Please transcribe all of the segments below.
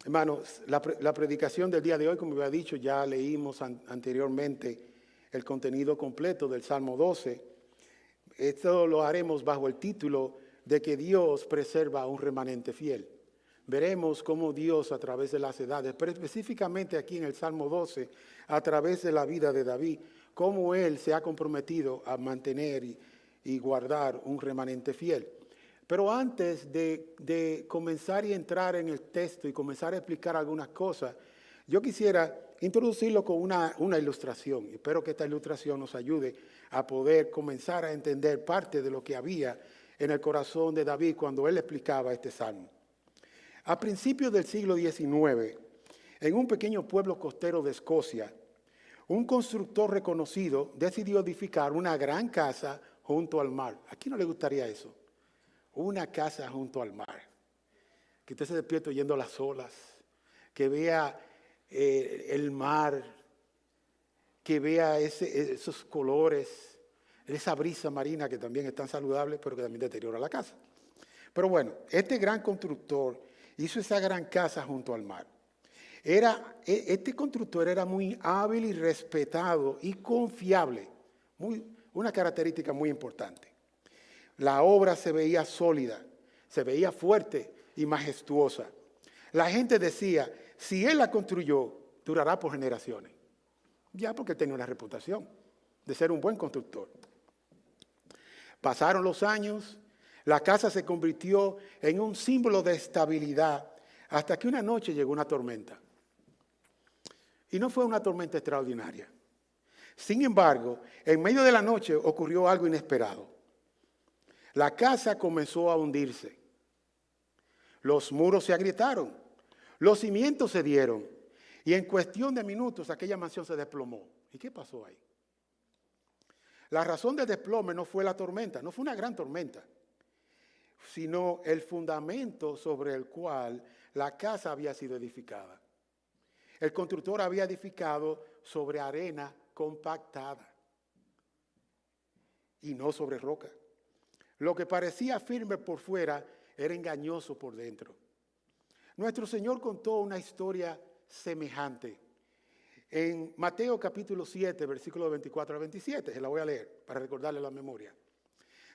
Hermanos, la predicación del día de hoy, como había dicho, ya leímos anteriormente el contenido completo del Salmo 12. Esto lo haremos bajo el título de que Dios preserva a un remanente fiel. Veremos cómo Dios a través de las edades, pero específicamente aquí en el Salmo 12, a través de la vida de David, cómo Él se ha comprometido a mantener y guardar un remanente fiel. Pero antes de comenzar y entrar en el texto y comenzar a explicar algunas cosas, yo quisiera introducirlo con una ilustración. Espero que esta ilustración nos ayude a poder comenzar a entender parte de lo que había en el corazón de David cuando él explicaba este salmo. A principios del siglo XIX, en un pequeño pueblo costero de Escocia, un constructor reconocido decidió edificar una gran casa junto al mar. ¿A quién no le gustaría eso? Una casa junto al mar. Que usted se despierte oyendo las olas, que vea el mar, que vea esos colores, esa brisa marina que también es tan saludable, pero que también deteriora la casa. Pero bueno, este gran constructor hizo esa gran casa junto al mar. Este constructor era muy hábil y respetado y confiable, una característica muy importante. La obra se veía sólida, se veía fuerte y majestuosa. La gente decía, si él la construyó, durará por generaciones. Ya porque tenía una reputación de ser un buen constructor. Pasaron los años, la casa se convirtió en un símbolo de estabilidad hasta que una noche llegó una tormenta. Y no fue una tormenta extraordinaria. Sin embargo, en medio de la noche ocurrió algo inesperado. La casa comenzó a hundirse. Los muros se agrietaron, los cimientos se dieron y en cuestión de minutos aquella mansión se desplomó. ¿Y qué pasó ahí? La razón del desplome no fue la tormenta, no fue una gran tormenta, sino el fundamento sobre el cual la casa había sido edificada. El constructor había edificado sobre arena compactada y no sobre roca. Lo que parecía firme por fuera era engañoso por dentro. Nuestro Señor contó una historia semejante. En Mateo capítulo 7, versículos 24 al 27, se la voy a leer para recordarle la memoria.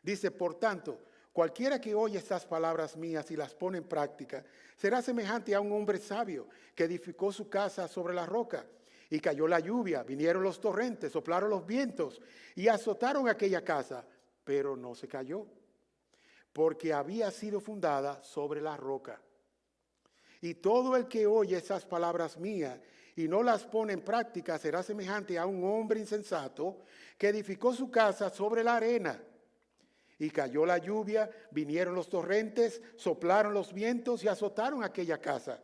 Dice, por tanto, cualquiera que oye estas palabras mías y las pone en práctica, será semejante a un hombre sabio que edificó su casa sobre la roca. Y cayó la lluvia, vinieron los torrentes, soplaron los vientos y azotaron aquella casa. Pero no se cayó, porque había sido fundada sobre la roca. Y todo el que oye esas palabras mías y no las pone en práctica será semejante a un hombre insensato que edificó su casa sobre la arena. Y cayó la lluvia, vinieron los torrentes, soplaron los vientos y azotaron aquella casa.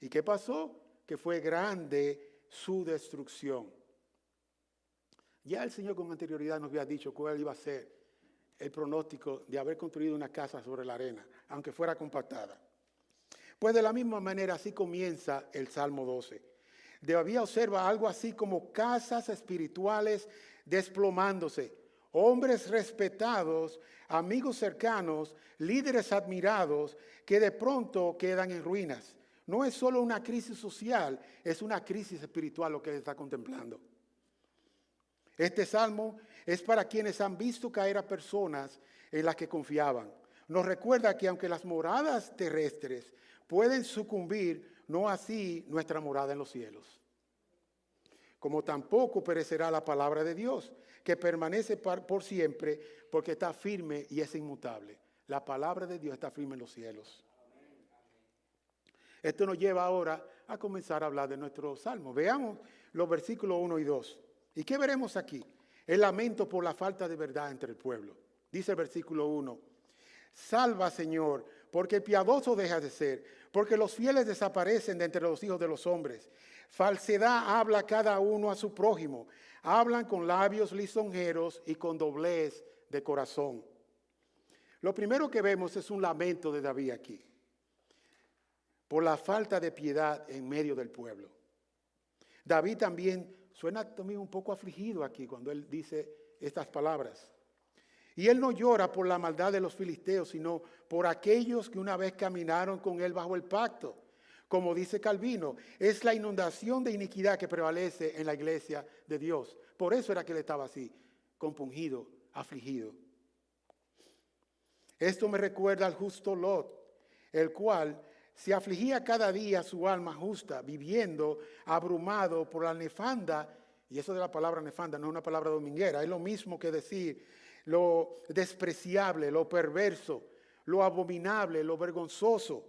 ¿Y qué pasó? Que fue grande su destrucción. Ya el Señor con anterioridad nos había dicho cuál iba a ser el pronóstico de haber construido una casa sobre la arena, aunque fuera compactada. Pues de la misma manera así comienza el Salmo 12. Todavía observa algo así como casas espirituales desplomándose, hombres respetados, amigos cercanos, líderes admirados que de pronto quedan en ruinas. No es solo una crisis social, es una crisis espiritual lo que está contemplando. Este salmo es para quienes han visto caer a personas en las que confiaban. Nos recuerda que aunque las moradas terrestres pueden sucumbir, no así nuestra morada en los cielos. Como tampoco perecerá la palabra de Dios, que permanece por siempre, porque está firme y es inmutable. La palabra de Dios está firme en los cielos. Esto nos lleva ahora a comenzar a hablar de nuestro salmo. Veamos los versículos 1 y 2. ¿Y qué veremos aquí? El lamento por la falta de verdad entre el pueblo. Dice el versículo 1. Salva, Señor, porque el piadoso deja de ser, porque los fieles desaparecen de entre los hijos de los hombres. Falsedad habla cada uno a su prójimo. Hablan con labios lisonjeros y con doblez de corazón. Lo primero que vemos es un lamento de David aquí, por la falta de piedad en medio del pueblo. David también suena también un poco afligido aquí cuando él dice estas palabras. Y él no llora por la maldad de los filisteos, sino por aquellos que una vez caminaron con él bajo el pacto, Como dice Calvino, es la inundación de iniquidad que prevalece en la iglesia de Dios. Por eso era que él estaba así, compungido, afligido. Esto me recuerda al justo Lot, el cual se afligía cada día su alma justa, viviendo abrumado por la nefanda, y eso de la palabra nefanda no es una palabra dominguera, es lo mismo que decir lo despreciable, lo perverso, lo abominable, lo vergonzoso.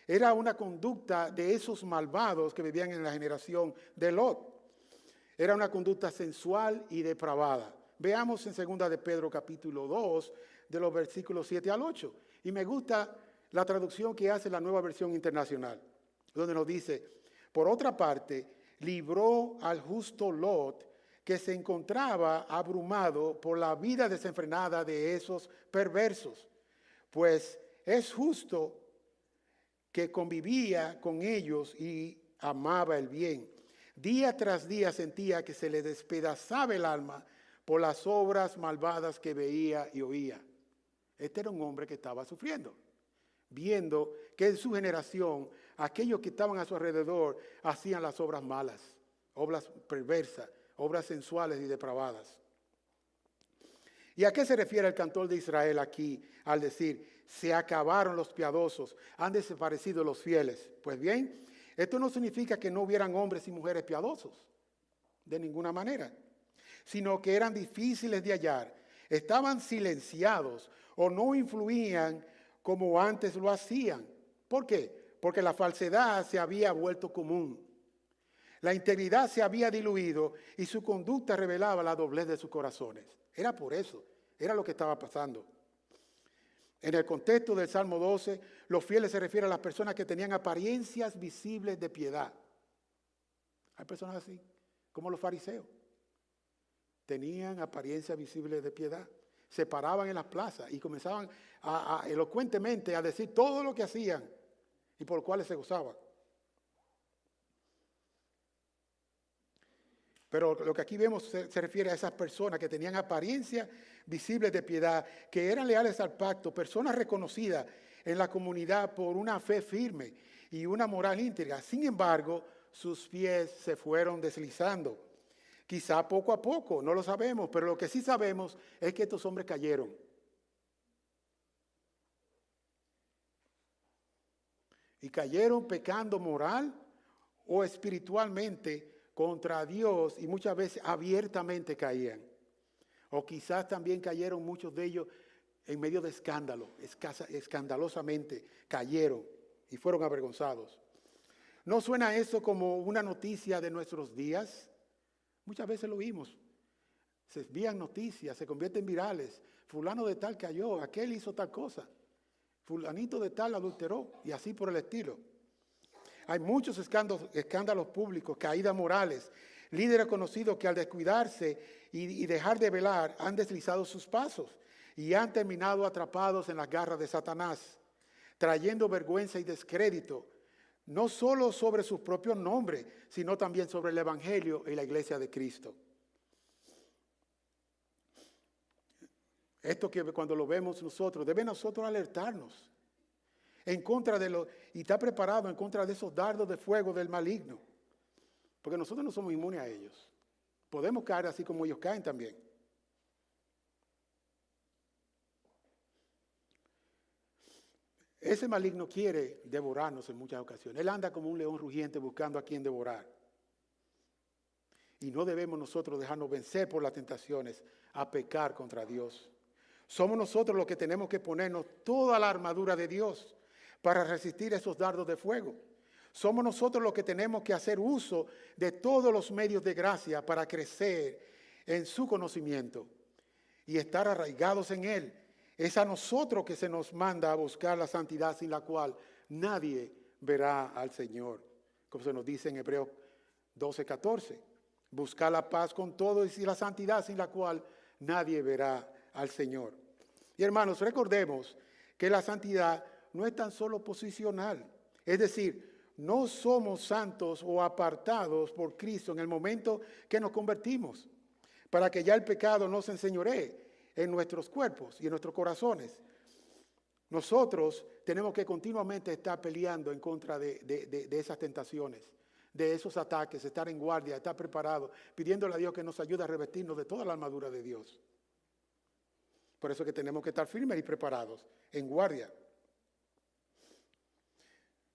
Era una conducta de esos malvados que vivían en la generación de Lot. Era una conducta sensual y depravada. Veamos en 2 de Pedro capítulo 2, de los versículos 7 al 8. Y me gusta la traducción que hace la Nueva Versión Internacional, donde nos dice, por otra parte, libró al justo Lot, que se encontraba abrumado por la vida desenfrenada de esos perversos, pues es justo que convivía con ellos y amaba el bien. Día tras día sentía que se le despedazaba el alma por las obras malvadas que veía y oía. Este era un hombre que estaba sufriendo, viendo que en su generación aquellos que estaban a su alrededor hacían las obras malas, obras perversas, obras sensuales y depravadas. ¿Y a qué se refiere el cantor de Israel aquí al decir, se acabaron los piadosos, han desaparecido los fieles? Pues bien, esto no significa que no hubieran hombres y mujeres piadosos, de ninguna manera, sino que eran difíciles de hallar, estaban silenciados o no influían como antes lo hacían. ¿Por qué? Porque la falsedad se había vuelto común. La integridad se había diluido y su conducta revelaba la doblez de sus corazones. Era por eso, era lo que estaba pasando. En el contexto del Salmo 12, los fieles se refieren a las personas que tenían apariencias visibles de piedad. Hay personas así, como los fariseos. Tenían apariencias visibles de piedad. Se paraban en las plazas y comenzaban elocuentemente a decir todo lo que hacían y por lo cual se gozaban. Pero lo que aquí vemos se refiere a esas personas que tenían apariencias visibles de piedad, que eran leales al pacto, personas reconocidas en la comunidad por una fe firme y una moral íntegra. Sin embargo, sus pies se fueron deslizando. Quizá poco a poco, no lo sabemos, pero lo que sí sabemos es que estos hombres cayeron. Y cayeron pecando moral o espiritualmente contra Dios, y muchas veces abiertamente caían. O quizás también cayeron muchos de ellos en medio de escándalo, escandalosamente cayeron y fueron avergonzados. ¿No suena eso como una noticia de nuestros días? Muchas veces lo oímos. Se envían noticias, se convierten virales. Fulano de tal cayó, aquel hizo tal cosa. Fulanito de tal adulteró y así por el estilo. Hay muchos escándalos públicos, caídas morales, líderes conocidos que al descuidarse y dejar de velar han deslizado sus pasos y han terminado atrapados en las garras de Satanás, trayendo vergüenza y descrédito, no solo sobre sus propios nombres, sino también sobre el Evangelio y la Iglesia de Cristo. Esto que cuando lo vemos nosotros, debe nosotros alertarnos en contra de y estar preparado en contra de esos dardos de fuego del maligno. Porque nosotros no somos inmunes a ellos. Podemos caer así como ellos caen también. Ese maligno quiere devorarnos en muchas ocasiones. Él anda como un león rugiente buscando a quien devorar. Y no debemos nosotros dejarnos vencer por las tentaciones a pecar contra Dios. Somos nosotros los que tenemos que ponernos toda la armadura de Dios para resistir esos dardos de fuego. Somos nosotros los que tenemos que hacer uso de todos los medios de gracia para crecer en su conocimiento y estar arraigados en Él. Es a nosotros que se nos manda a buscar la santidad sin la cual nadie verá al Señor. Como se nos dice en Hebreos 12:14. Buscar la paz con todos y la santidad sin la cual nadie verá al Señor. Y hermanos, recordemos que la santidad no es tan solo posicional. Es decir, no somos santos o apartados por Cristo en el momento que nos convertimos, para que ya el pecado no se enseñoree en nuestros cuerpos y en nuestros corazones. Nosotros tenemos que continuamente estar peleando en contra de esas tentaciones, de esos ataques, estar en guardia, estar preparados, pidiéndole a Dios que nos ayude a revestirnos de toda la armadura de Dios. Por eso es que tenemos que estar firmes y preparados, en guardia.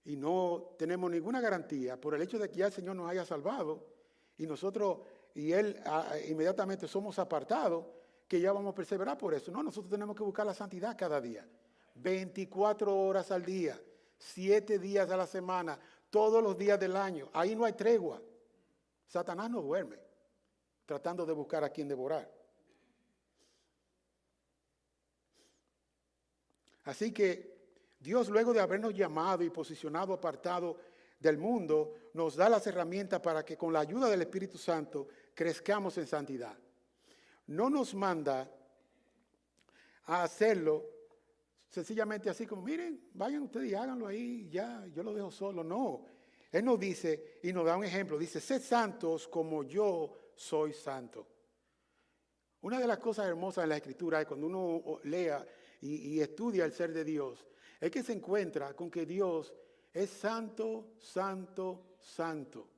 Y no tenemos ninguna garantía por el hecho de que ya el Señor nos haya salvado y nosotros y Él inmediatamente somos apartados, que ya vamos a perseverar por eso. No, nosotros tenemos que buscar la santidad cada día. 24 horas al día, 7 días a la semana, todos los días del año. Ahí no hay tregua. Satanás no duerme, tratando de buscar a quien devorar. Así que Dios, luego de habernos llamado y posicionado apartado del mundo, nos da las herramientas para que con la ayuda del Espíritu Santo crezcamos en santidad. No nos manda a hacerlo sencillamente así como, miren, vayan ustedes y háganlo ahí, ya, yo lo dejo solo. No, Él nos dice y nos da un ejemplo. Dice, sed santos como yo soy santo. Una de las cosas hermosas en la Escritura es cuando uno lea y estudia el ser de Dios, es que se encuentra con que Dios es santo, santo, santo.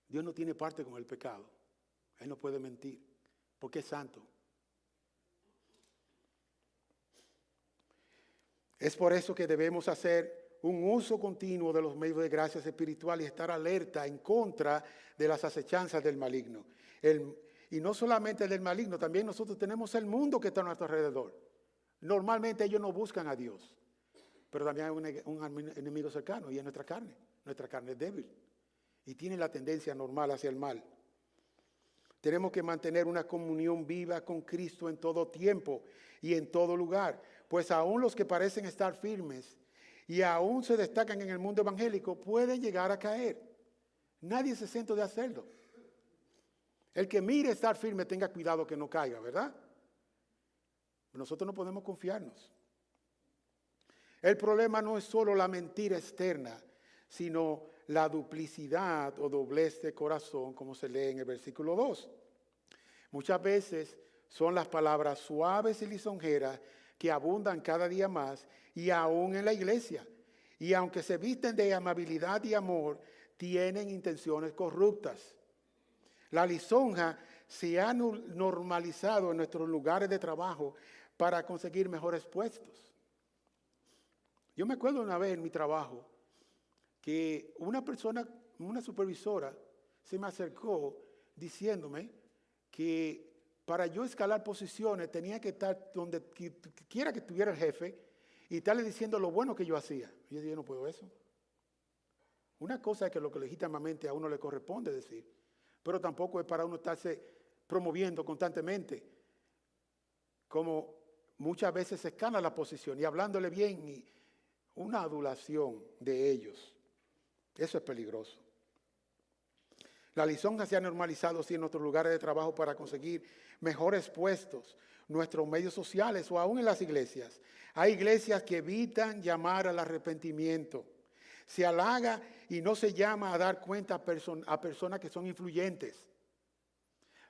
Dios no tiene parte con el pecado. Él no puede mentir, porque es santo. Es por eso que debemos hacer un uso continuo de los medios de gracia espiritual y estar alerta en contra de las acechanzas del maligno. Y no solamente del maligno, también nosotros tenemos el mundo que está a nuestro alrededor. Normalmente ellos no buscan a Dios, pero también hay un enemigo cercano y es nuestra carne. Nuestra carne es débil y tiene la tendencia normal hacia el mal. Tenemos que mantener una comunión viva con Cristo en todo tiempo y en todo lugar, pues aún los que parecen estar firmes y aún se destacan en el mundo evangélico pueden llegar a caer. Nadie se exento de hacerlo. El que mire estar firme tenga cuidado que no caiga, ¿verdad? Nosotros no podemos confiarnos. El problema no es solo la mentira externa, sino la duplicidad o doblez de corazón, como se lee en el versículo 2. Muchas veces son las palabras suaves y lisonjeras que abundan cada día más y aún en la iglesia. Y aunque se visten de amabilidad y amor, tienen intenciones corruptas. La lisonja se ha normalizado en nuestros lugares de trabajo para conseguir mejores puestos. Yo me acuerdo una vez en mi trabajo que una persona, una supervisora, se me acercó diciéndome que para yo escalar posiciones tenía que estar donde quiera que estuviera el jefe y estarle diciendo lo bueno que yo hacía. Y yo dije, yo no puedo eso. Una cosa es que lo que legítimamente a uno le corresponde decir, pero tampoco es para uno estarse promoviendo constantemente, como muchas veces se escala la posición y hablándole bien y una adulación de ellos. Eso es peligroso. La lisonja se ha normalizado en nuestros lugares de trabajo para conseguir mejores puestos, nuestros medios sociales o aún en las iglesias. Hay iglesias que evitan llamar al arrepentimiento. Se halaga y no se llama a dar cuenta a personas que son influyentes.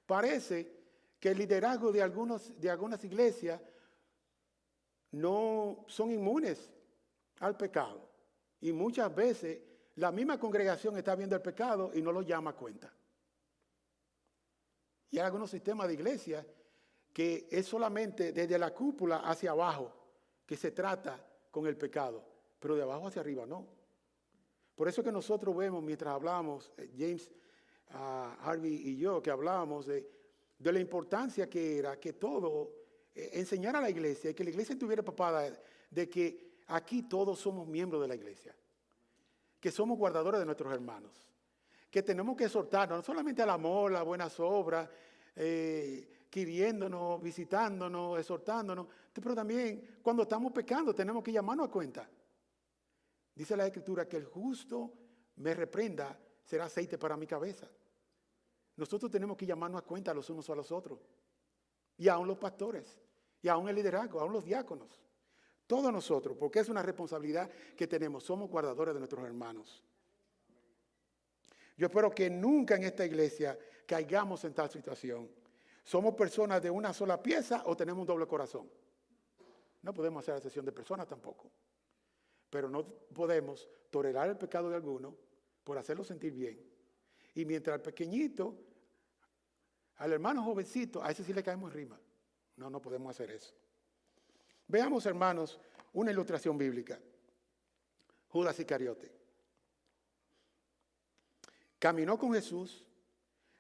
Parece que el liderazgo de algunas iglesias no son inmunes al pecado. Y muchas veces la misma congregación está viendo el pecado y no lo llama a cuenta. Y hay algunos sistemas de iglesia que es solamente desde la cúpula hacia abajo que se trata con el pecado, pero de abajo hacia arriba no. Por eso que nosotros vemos, mientras hablamos, James, Harvey y yo, que hablábamos de la importancia que era que todo, enseñar a la iglesia y que la iglesia estuviera empapada de que aquí todos somos miembros de la iglesia, que somos guardadores de nuestros hermanos, que tenemos que exhortarnos no solamente al amor, las buenas obras, queriéndonos, visitándonos, exhortándonos, pero también cuando estamos pecando tenemos que llamarnos a cuenta. Dice la Escritura que el justo me reprenda será aceite para mi cabeza. Nosotros tenemos que llamarnos a cuenta los unos a los otros, y aún los pastores, y aún el liderazgo, aún los diáconos. Todos nosotros, porque es una responsabilidad que tenemos, somos guardadores de nuestros hermanos. Yo espero que nunca en esta iglesia caigamos en tal situación. ¿Somos personas de una sola pieza o tenemos un doble corazón? No podemos hacer excepción de personas tampoco. pero no podemos tolerar el pecado de alguno por hacerlo sentir bien. Y mientras al pequeñito, al hermano jovencito, a ese sí le caemos en rima. No, no podemos hacer eso. Veamos, hermanos, una ilustración bíblica. Judas Iscariote. Caminó con Jesús,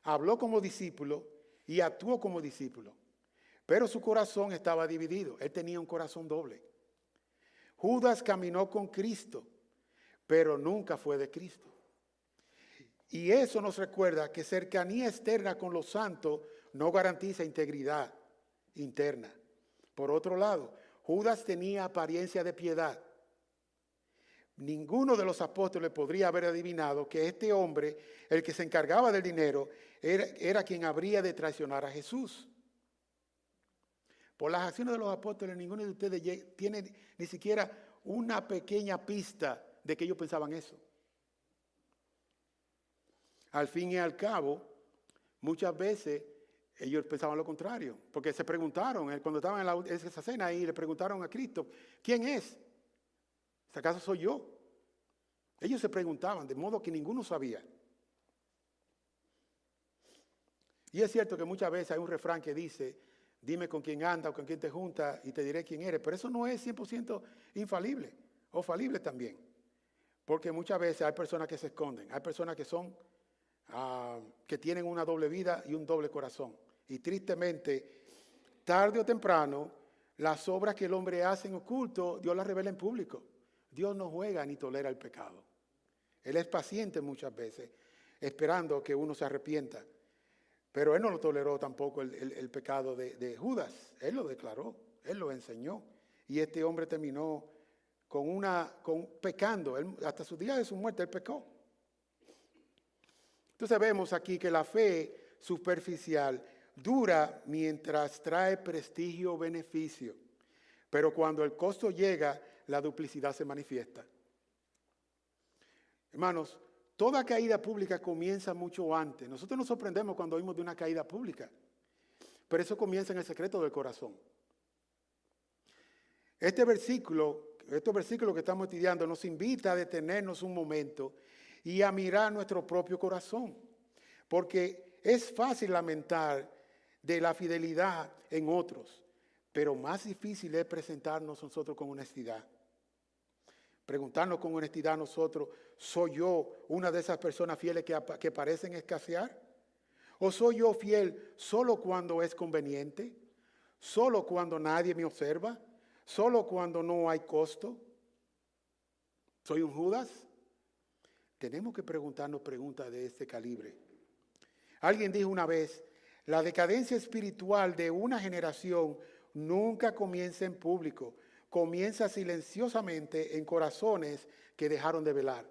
habló como discípulo y actuó como discípulo. Pero su corazón estaba dividido. Él tenía un corazón doble. Judas caminó con Cristo, pero nunca fue de Cristo. Y eso nos recuerda que cercanía externa con los santos no garantiza integridad interna. Por otro lado, Judas tenía apariencia de piedad. Ninguno de los apóstoles podría haber adivinado que este hombre, el que se encargaba del dinero, era quien habría de traicionar a Jesús. Por las acciones de los apóstoles, ninguno de ustedes tiene ni siquiera una pequeña pista de que ellos pensaban eso. Al fin y al cabo, muchas veces ellos pensaban lo contrario, porque se preguntaron, cuando estaban en esa cena ahí, le preguntaron a Cristo, ¿quién es? ¿Acaso soy yo? Ellos se preguntaban, de modo que ninguno sabía. Y es cierto que muchas veces hay un refrán que dice, dime con quién anda o con quién te junta y te diré quién eres, pero eso no es 100% infalible o falible también, porque muchas veces hay personas que se esconden, hay personas que son que tienen una doble vida y un doble corazón. Y tristemente, tarde o temprano, las obras que el hombre hace en oculto, Dios las revela en público. Dios no juega ni tolera el pecado. Él es paciente muchas veces, esperando que uno se arrepienta. Pero Él no lo toleró tampoco el pecado de Judas. Él lo declaró, Él lo enseñó. Y este hombre terminó pecando. Hasta su día de su muerte, Él pecó. Entonces vemos aquí que la fe superficial dura mientras trae prestigio o beneficio, pero cuando el costo llega, la duplicidad se manifiesta. Hermanos, toda caída pública comienza mucho antes. Nosotros nos sorprendemos cuando oímos de una caída pública, pero eso comienza en el secreto del corazón. Estos versículos que estamos estudiando nos invita a detenernos un momento y a mirar nuestro propio corazón. Porque es fácil lamentar de la fidelidad en otros, pero más difícil es presentarnos nosotros con honestidad. Preguntarnos con honestidad a nosotros, ¿soy yo una de esas personas fieles que parecen escasear? ¿O soy yo fiel solo cuando es conveniente? ¿Solo cuando nadie me observa? ¿Solo cuando no hay costo? ¿Soy un Judas? Tenemos que preguntarnos preguntas de este calibre. Alguien dijo una vez, la decadencia espiritual de una generación nunca comienza en público, comienza silenciosamente en corazones que dejaron de velar.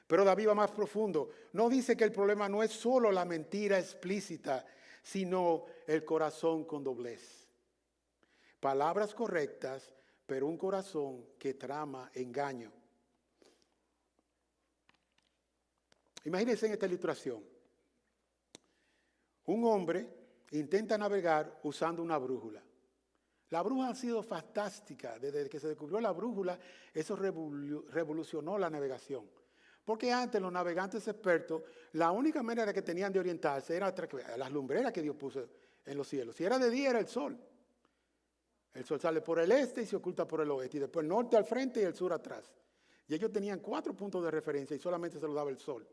Pero David va más profundo. No dice que el problema no es solo la mentira explícita, sino el corazón con doblez. Palabras correctas, pero un corazón que trama engaño. Imagínense en esta ilustración. Un hombre intenta navegar usando una brújula. La brújula ha sido fantástica. Desde que se descubrió la brújula, eso revolucionó la navegación. Porque antes los navegantes expertos, la única manera que tenían de orientarse era las lumbreras que Dios puso en los cielos. Si era de día, era el sol. El sol sale por el este y se oculta por el oeste. Y después el norte al frente y el sur atrás. Y ellos tenían 4 puntos de referencia y solamente se los daba el sol.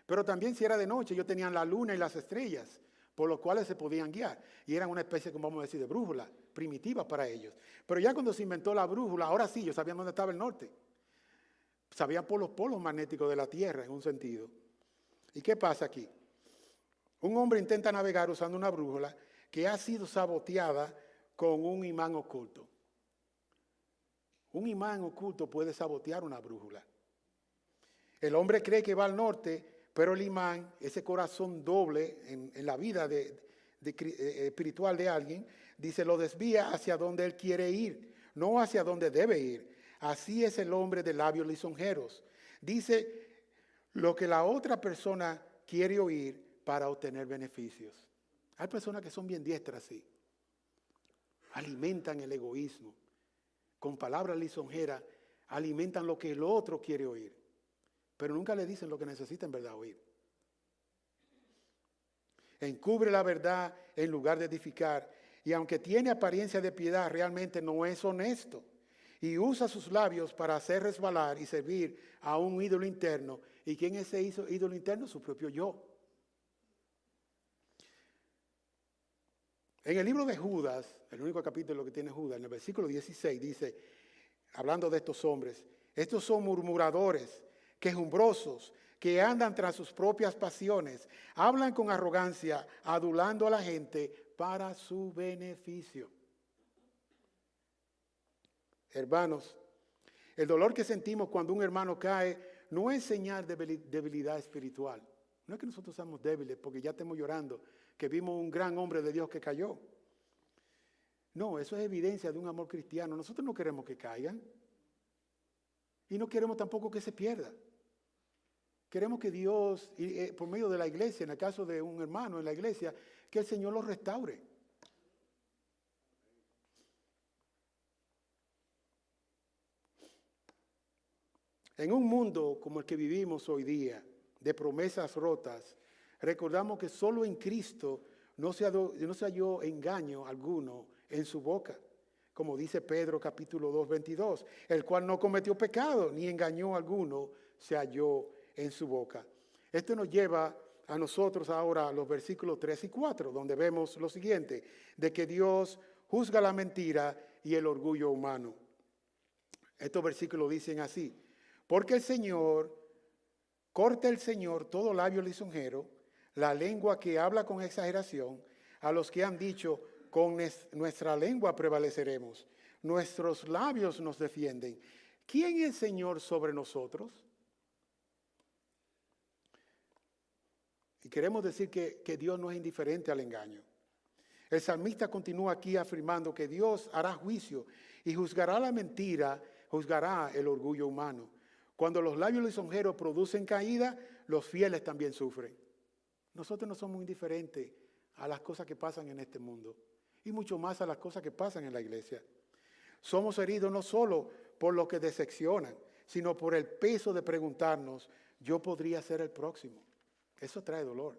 Pero también si era de noche, ellos tenían la luna y las estrellas, por los cuales se podían guiar. Y eran una especie, como vamos a decir, de brújula primitiva para ellos. Pero ya cuando se inventó la brújula, ahora sí, ellos sabían dónde estaba el norte. Sabían por los polos magnéticos de la Tierra, en un sentido. ¿Y qué pasa aquí? Un hombre intenta navegar usando una brújula que ha sido saboteada con un imán oculto. Un imán oculto puede sabotear una brújula. El hombre cree que va al norte, pero el imán, ese corazón doble en la vida espiritual de alguien, dice, lo desvía hacia donde él quiere ir, no hacia donde debe ir. Así es el hombre de labios lisonjeros. Dice lo que la otra persona quiere oír para obtener beneficios. Hay personas que son bien diestras así. Alimentan el egoísmo. con palabras lisonjeras, alimentan lo que el otro quiere oír, pero nunca le dicen lo que necesita en verdad oír. Encubre la verdad en lugar de edificar, y aunque tiene apariencia de piedad, realmente no es honesto. Y usa sus labios para hacer resbalar y servir a un ídolo interno. ¿Y quién es ese ídolo interno? Su propio yo. En el libro de Judas, el único capítulo que tiene Judas, en el versículo 16 dice, hablando de estos hombres, estos son murmuradores, quejumbrosos, que andan tras sus propias pasiones, hablan con arrogancia, adulando a la gente para su beneficio. Hermanos, el dolor que sentimos cuando un hermano cae no es señal de debilidad espiritual. No es que nosotros seamos débiles porque ya estemos llorando, que vimos un gran hombre de Dios que cayó. No, eso es evidencia de un amor cristiano. Nosotros no queremos que caigan y no queremos tampoco que se pierda. Queremos que Dios, por medio de la iglesia, en el caso de un hermano en la iglesia, que el Señor los restaure. En un mundo como el que vivimos hoy día, de promesas rotas, recordamos que solo en Cristo no se halló engaño alguno en su boca. Como dice Pedro capítulo 2, 22, el cual no cometió pecado, ni engañó alguno se halló en su boca. Esto nos lleva a nosotros ahora a los versículos 3 y 4, donde vemos lo siguiente, de que Dios juzga la mentira y el orgullo humano. Estos versículos dicen así, porque corta el Señor todo labio lisonjero, la lengua que habla con exageración, a los que han dicho, con nuestra lengua prevaleceremos, nuestros labios nos defienden. ¿Quién es Señor sobre nosotros? Y queremos decir que Dios no es indiferente al engaño. El salmista continúa aquí afirmando que Dios hará juicio y juzgará la mentira, juzgará el orgullo humano. Cuando los labios lisonjeros producen caída, los fieles también sufren. Nosotros no somos indiferentes a las cosas que pasan en este mundo y mucho más a las cosas que pasan en la iglesia. Somos heridos no solo por lo que decepcionan, sino por el peso de preguntarnos, ¿yo podría ser el próximo? Eso trae dolor.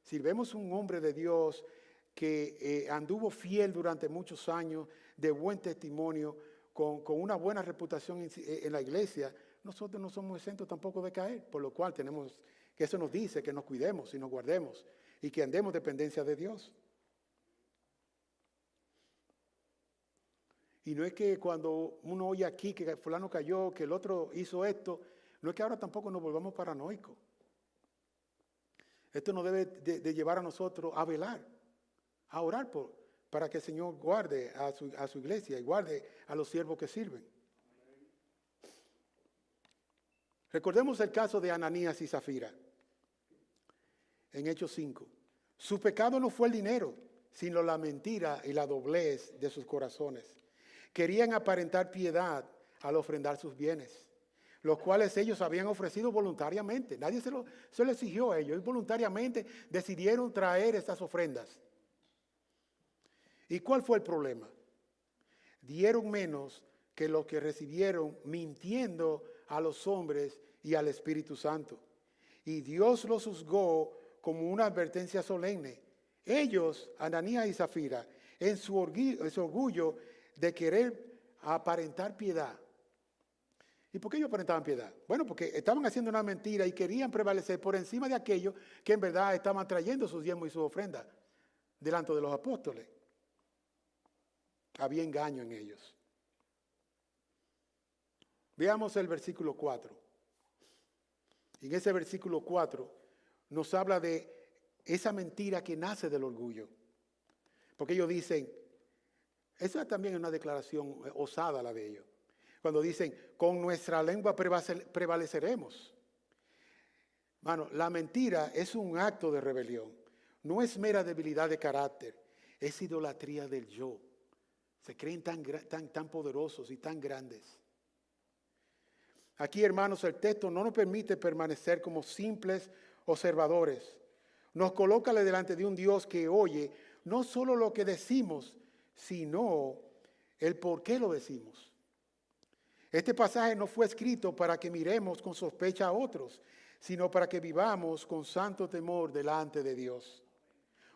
Si vemos un hombre de Dios que anduvo fiel durante muchos años, de buen testimonio, con una buena reputación en la iglesia, nosotros no somos exentos tampoco de caer, por lo cual tenemos que eso nos dice que nos cuidemos y nos guardemos y que andemos en dependencia de Dios. Y no es que cuando uno oye aquí que fulano cayó, que el otro hizo esto, no es que ahora tampoco nos volvamos paranoicos. Esto nos debe de llevar a nosotros a velar, a orar para que el Señor guarde a su iglesia y guarde a los siervos que sirven. Recordemos el caso de Ananías y Zafira en Hechos 5. Su pecado no fue el dinero, sino la mentira y la doblez de sus corazones. Querían aparentar piedad al ofrendar sus bienes, los cuales ellos habían ofrecido voluntariamente. Nadie se lo exigió a ellos. Ellos voluntariamente decidieron traer estas ofrendas. ¿Y cuál fue el problema? Dieron menos que lo que recibieron, mintiendo a los hombres y al Espíritu Santo. Y Dios los juzgó como una advertencia solemne. Ellos, Ananías y Zafira, en su orgullo de querer aparentar piedad. ¿Y por qué ellos aparentaban piedad? Bueno, porque estaban haciendo una mentira y querían prevalecer por encima de aquello que en verdad estaban trayendo sus diezmos y sus ofrendas delante de los apóstoles. Había engaño en ellos. Veamos el versículo 4. En ese versículo 4 nos habla de esa mentira que nace del orgullo. Porque ellos dicen, esa también es una declaración osada la de ellos. Cuando dicen, con nuestra lengua prevaleceremos. Mano, la mentira es un acto de rebelión. No es mera debilidad de carácter. Es idolatría del yo. Se creen tan poderosos y tan grandes. Aquí, hermanos, el texto no nos permite permanecer como simples observadores. Nos coloca delante de un Dios que oye no solo lo que decimos, sino el por qué lo decimos. Este pasaje no fue escrito para que miremos con sospecha a otros, sino para que vivamos con santo temor delante de Dios.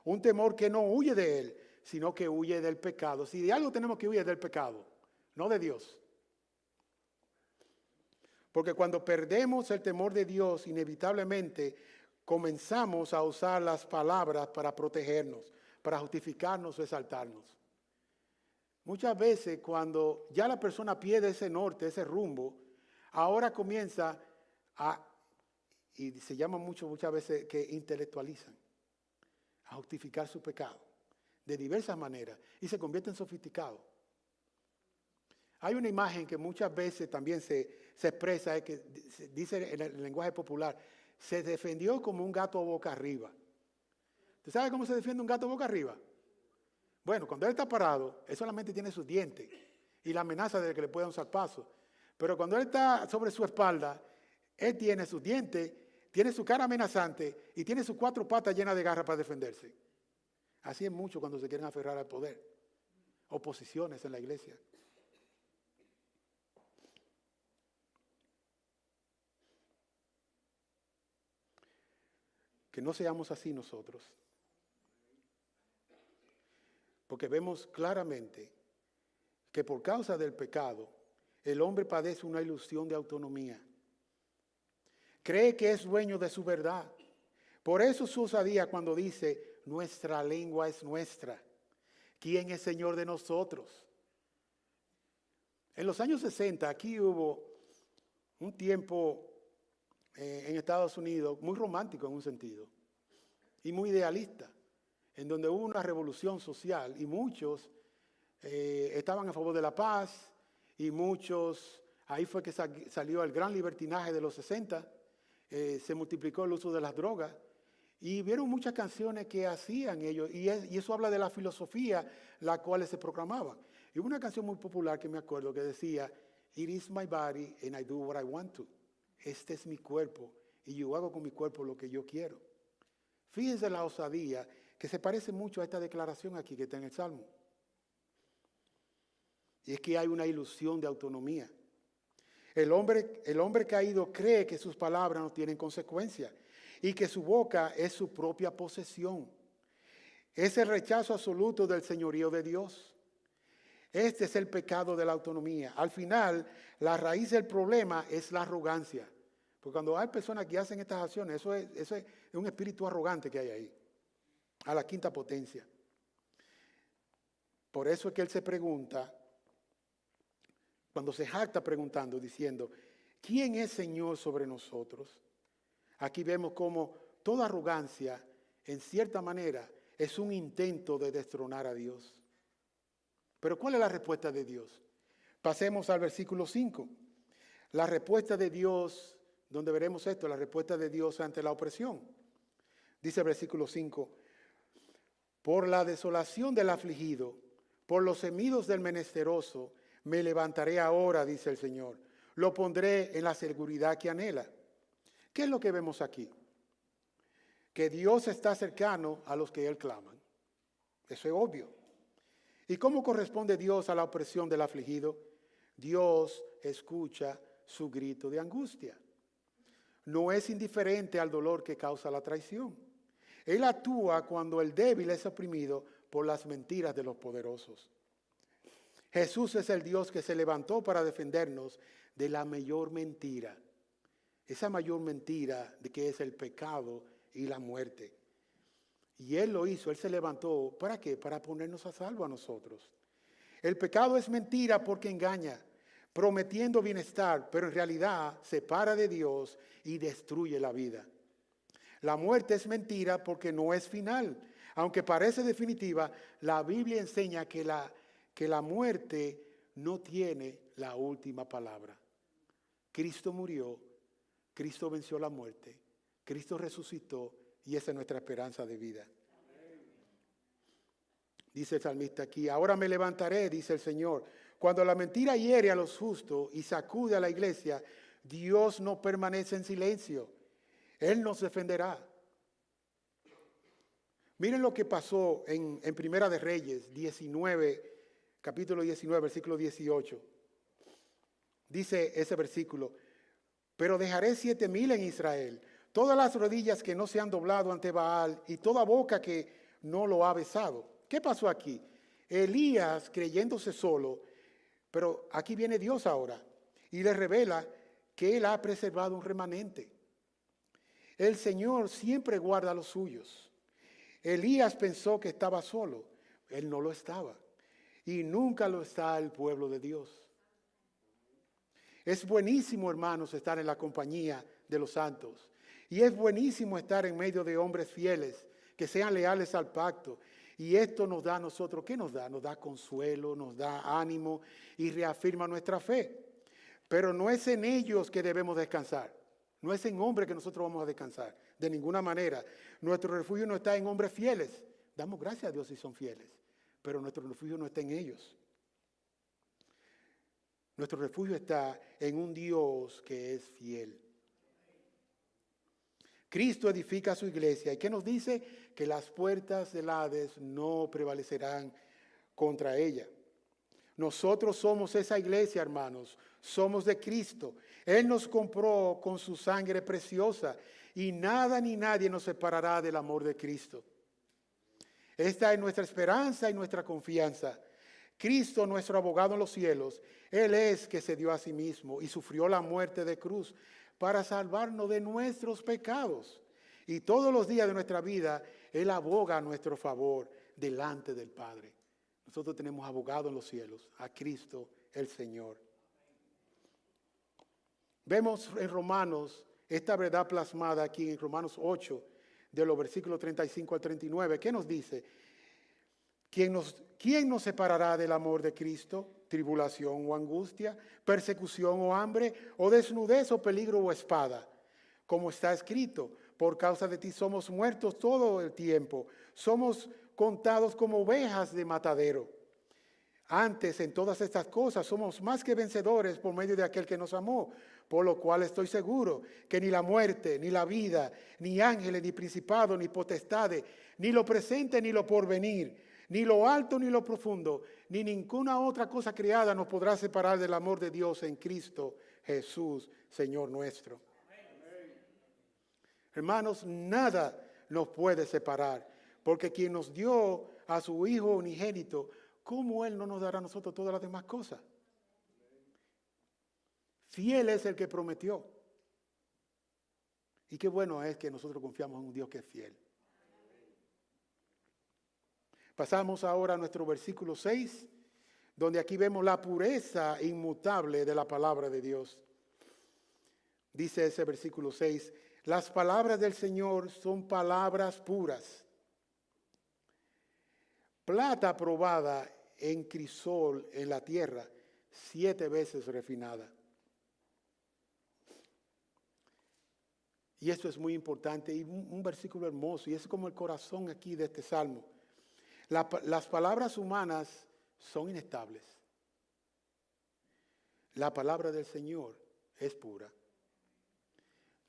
Un temor que no huye de Él, sino que huye del pecado. Si de algo tenemos que huir del pecado, no de Dios. Porque cuando perdemos el temor de Dios, inevitablemente comenzamos a usar las palabras para protegernos, para justificarnos o exaltarnos. Muchas veces cuando ya la persona pierde ese norte, ese rumbo, ahora comienza y se llama muchas veces que intelectualizan, a justificar su pecado de diversas maneras y se convierte en sofisticado. Hay una imagen que muchas veces también se expresa, es que se dice en el lenguaje popular, se defendió como un gato boca arriba. ¿Tú sabes cómo se defiende un gato boca arriba? Bueno, cuando él está parado, él solamente tiene sus dientes y la amenaza de que le pueda usar paso. Pero cuando él está sobre su espalda, él tiene sus dientes, tiene su cara amenazante y tiene sus 4 patas llenas de garras para defenderse. Así es mucho cuando se quieren aferrar al poder. Oposiciones en la iglesia. Que no seamos así nosotros. Porque vemos claramente que por causa del pecado, el hombre padece una ilusión de autonomía. Cree que es dueño de su verdad. Por eso su osadía cuando dice, nuestra lengua es nuestra. ¿Quién es Señor de nosotros? En los años 60, aquí hubo un tiempo en Estados Unidos muy romántico en un sentido y muy idealista, en donde hubo una revolución social y muchos estaban a favor de la paz y muchos, ahí fue que salió el gran libertinaje de los 60, se multiplicó el uso de las drogas y vieron muchas canciones que hacían ellos y eso habla de la filosofía la cual se proclamaba. Y hubo una canción muy popular que me acuerdo que decía, "It is my body and I do what I want to." Este es mi cuerpo y yo hago con mi cuerpo lo que yo quiero. Fíjense la osadía que se parece mucho a esta declaración aquí que está en el Salmo. Y es que hay una ilusión de autonomía. El hombre caído cree que sus palabras no tienen consecuencia y que su boca es su propia posesión. Es el rechazo absoluto del señorío de Dios. Este es el pecado de la autonomía. Al final, la raíz del problema es la arrogancia. Porque cuando hay personas que hacen estas acciones, eso es un espíritu arrogante que hay ahí, a la quinta potencia. Por eso es que él se pregunta, cuando se jacta preguntando, diciendo, ¿quién es Señor sobre nosotros? Aquí vemos cómo toda arrogancia, en cierta manera, es un intento de destronar a Dios. Pero ¿cuál es la respuesta de Dios? Pasemos al versículo 5. La respuesta de Dios, donde veremos esto, la respuesta de Dios ante la opresión. Dice el versículo 5, por la desolación del afligido, por los gemidos del menesteroso, me levantaré ahora, dice el Señor. Lo pondré en la seguridad que anhela. ¿Qué es lo que vemos aquí? Que Dios está cercano a los que Él claman. Eso es obvio. ¿Y cómo corresponde Dios a la opresión del afligido? Dios escucha su grito de angustia. No es indiferente al dolor que causa la traición. Él actúa cuando el débil es oprimido por las mentiras de los poderosos. Jesús es el Dios que se levantó para defendernos de la mayor mentira. Esa mayor mentira de que es el pecado y la muerte. Y Él lo hizo, Él se levantó. ¿Para qué? Para ponernos a salvo a nosotros. El pecado es mentira porque engaña, prometiendo bienestar, pero en realidad separa de Dios y destruye la vida. La muerte es mentira porque no es final. Aunque parece definitiva, la Biblia enseña que la muerte no tiene la última palabra. Cristo murió, Cristo venció la muerte, Cristo resucitó y esa es nuestra esperanza de vida. Dice el salmista aquí, ahora me levantaré, dice el Señor. Cuando la mentira hiere a los justos y sacude a la iglesia, Dios no permanece en silencio. Él nos defenderá. Miren lo que pasó en Primera de Reyes 19, capítulo 19, versículo 18. Dice ese versículo, pero dejaré 7,000 en Israel, todas las rodillas que no se han doblado ante Baal y toda boca que no lo ha besado. ¿Qué pasó aquí? Elías creyéndose solo, pero aquí viene Dios ahora y le revela que él ha preservado un remanente. El Señor siempre guarda a los suyos. Elías pensó que estaba solo, él no lo estaba. Y nunca lo está el pueblo de Dios. Es buenísimo, hermanos, estar en la compañía de los santos. Y es buenísimo estar en medio de hombres fieles, que sean leales al pacto. Y esto nos da a nosotros, ¿qué nos da? Nos da consuelo, nos da ánimo y reafirma nuestra fe. Pero no es en ellos que debemos descansar. No es en hombres que nosotros vamos a descansar, de ninguna manera. Nuestro refugio no está en hombres fieles. Damos gracias a Dios si son fieles, pero nuestro refugio no está en ellos. Nuestro refugio está en un Dios que es fiel. Cristo edifica su iglesia. ¿Y qué nos dice? Que las puertas del Hades no prevalecerán contra ella. Nosotros somos esa iglesia, hermanos. Somos de Cristo. Él nos compró con su sangre preciosa y nada ni nadie nos separará del amor de Cristo. Esta es nuestra esperanza y nuestra confianza. Cristo, nuestro abogado en los cielos, Él es que se dio a sí mismo y sufrió la muerte de cruz para salvarnos de nuestros pecados. Y todos los días de nuestra vida, Él aboga a nuestro favor delante del Padre. Nosotros tenemos abogado en los cielos, a Cristo el Señor. Vemos en Romanos esta verdad plasmada aquí en Romanos 8, de los versículos 35 al 39. ¿Qué nos dice? ¿Quién nos separará del amor de Cristo? ¿Tribulación o angustia? ¿Persecución o hambre? ¿O desnudez o peligro o espada? Como está escrito, por causa de ti somos muertos todo el tiempo. Somos contados como ovejas de matadero. Antes, en todas estas cosas, somos más que vencedores por medio de aquel que nos amó. Por lo cual estoy seguro que ni la muerte, ni la vida, ni ángeles, ni principados, ni potestades, ni lo presente, ni lo porvenir, ni lo alto, ni lo profundo, ni ninguna otra cosa creada nos podrá separar del amor de Dios en Cristo Jesús, Señor nuestro. Amén. Hermanos, nada nos puede separar, porque quien nos dio a su Hijo unigénito, ¿cómo Él no nos dará a nosotros todas las demás cosas? Fiel es el que prometió. Y qué bueno es que nosotros confiamos en un Dios que es fiel. Pasamos ahora a nuestro versículo 6, donde aquí vemos la pureza inmutable de la palabra de Dios. Dice ese versículo 6, las palabras del Señor son palabras puras. Plata probada en crisol en la tierra, 7 veces refinada. Y esto es muy importante y un versículo hermoso, y es como el corazón aquí de este salmo. Las palabras humanas son inestables. La palabra del Señor es pura.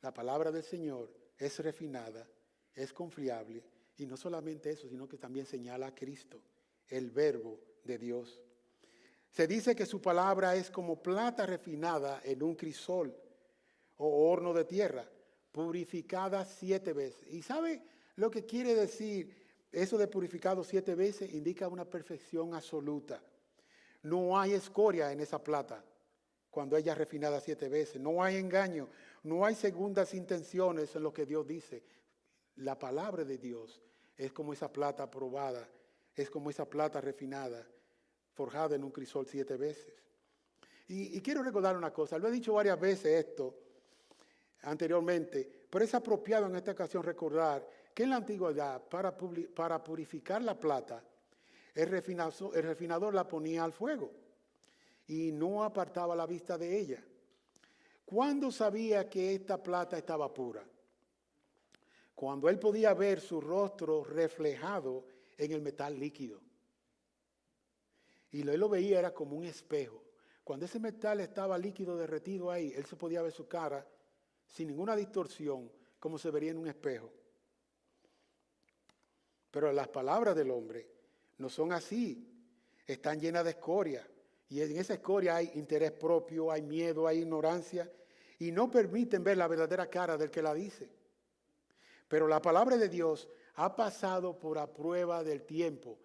La palabra del Señor es refinada, es confiable, y no solamente eso, sino que también señala a Cristo, el Verbo de Dios. Se dice que su palabra es como plata refinada en un crisol o horno de tierra, purificada 7 veces. ¿Y sabe lo que quiere decir eso de purificado 7 veces? Indica una perfección absoluta. No hay escoria en esa plata cuando ella es refinada 7 veces. No hay engaño, no hay segundas intenciones en lo que Dios dice. La palabra de Dios es como esa plata probada, es como esa plata refinada, forjada en un crisol 7 veces. Y quiero recordar una cosa, lo he dicho varias veces esto anteriormente, pero es apropiado en esta ocasión recordar que en la antigüedad, para purificar la plata, el refinador la ponía al fuego y no apartaba la vista de ella. ¿Cuándo sabía que esta plata estaba pura? Cuando él podía ver su rostro reflejado en el metal líquido. Y él lo veía, era como un espejo. Cuando ese metal estaba líquido, derretido ahí, él se podía ver su cara sin ninguna distorsión, como se vería en un espejo. Pero las palabras del hombre no son así. Están llenas de escoria Y en esa escoria hay interés propio, hay miedo, hay ignorancia, y no permiten ver la verdadera cara del que la dice. Pero la palabra de Dios ha pasado por la prueba del tiempo.